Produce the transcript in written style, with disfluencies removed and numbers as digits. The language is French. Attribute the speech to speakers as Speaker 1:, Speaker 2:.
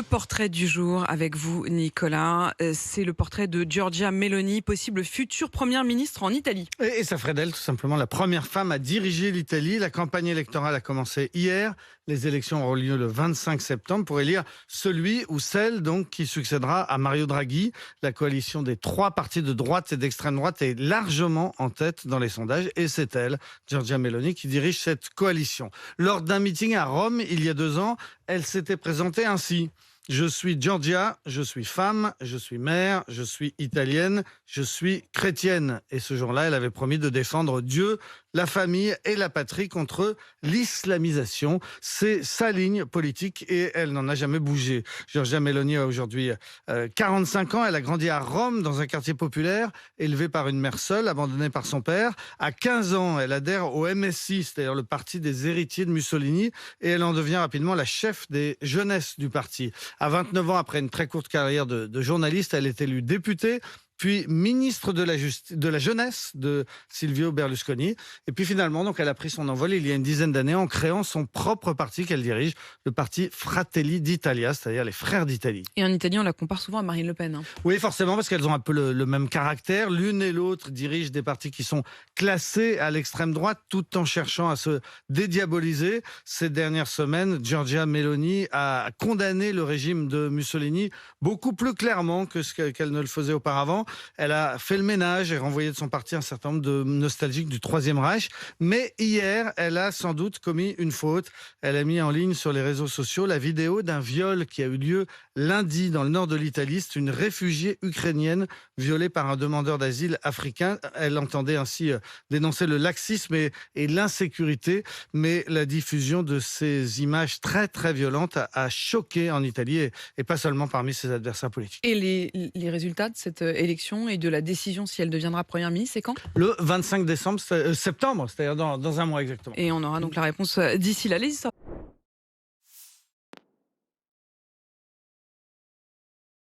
Speaker 1: Le portrait du jour avec vous, Nicolas, c'est le portrait de Giorgia Meloni, possible future première ministre en Italie.
Speaker 2: Et ça ferait d'elle tout simplement la première femme à diriger l'Italie. La campagne électorale a commencé hier. Les élections auront lieu le 25 septembre pour élire celui ou celle donc qui succédera à Mario Draghi. La coalition des trois partis de droite et d'extrême droite est largement en tête dans les sondages et c'est elle, Giorgia Meloni, qui dirige cette coalition. Lors d'un meeting à Rome il y a 2 ans, elle s'était présentée ainsi. Je suis Giorgia, je suis femme, je suis mère, je suis italienne, je suis chrétienne. Et ce jour-là, elle avait promis de défendre Dieu, la famille et la patrie contre l'islamisation. C'est sa ligne politique et elle n'en a jamais bougé. Giorgia Meloni a aujourd'hui 45 ans. Elle a grandi à Rome, dans un quartier populaire, élevée par une mère seule, abandonnée par son père. À 15 ans, elle adhère au MSI, c'est-à-dire le parti des héritiers de Mussolini, et elle en devient rapidement la chef des jeunesses du parti. À 29 ans, après une très courte carrière de journaliste, elle est élue députée, puis ministre de la jeunesse de Silvio Berlusconi. Et puis finalement, donc, elle a pris son envol il y a une dizaine d'années en créant son propre parti qu'elle dirige, le parti Fratelli d'Italia, c'est-à-dire les Frères d'Italie.
Speaker 1: Et en Italie, on la compare souvent à Marine Le Pen.
Speaker 2: Oui, forcément, parce qu'elles ont un peu le même caractère. L'une et l'autre dirigent des partis qui sont classés à l'extrême droite, tout en cherchant à se dédiaboliser. Ces dernières semaines, Giorgia Meloni a condamné le régime de Mussolini beaucoup plus clairement que qu'elle ne le faisait auparavant. Elle a fait le ménage et renvoyé de son parti un certain nombre de nostalgiques du Troisième Reich. Mais hier, elle a sans doute commis une faute. Elle a mis en ligne sur les réseaux sociaux la vidéo d'un viol qui a eu lieu lundi dans le nord de l'Italie. C'est une réfugiée ukrainienne violée par un demandeur d'asile africain. Elle entendait ainsi dénoncer le laxisme et l'insécurité. Mais la diffusion de ces images très très violentes a choqué en Italie et pas seulement parmi ses adversaires politiques.
Speaker 1: Et les résultats de cette élection et de la décision si elle deviendra première ministre, c'est quand ?
Speaker 2: Le 25 septembre, c'est-à-dire dans un mois exactement.
Speaker 1: Et on aura donc la réponse d'ici là. Les histoires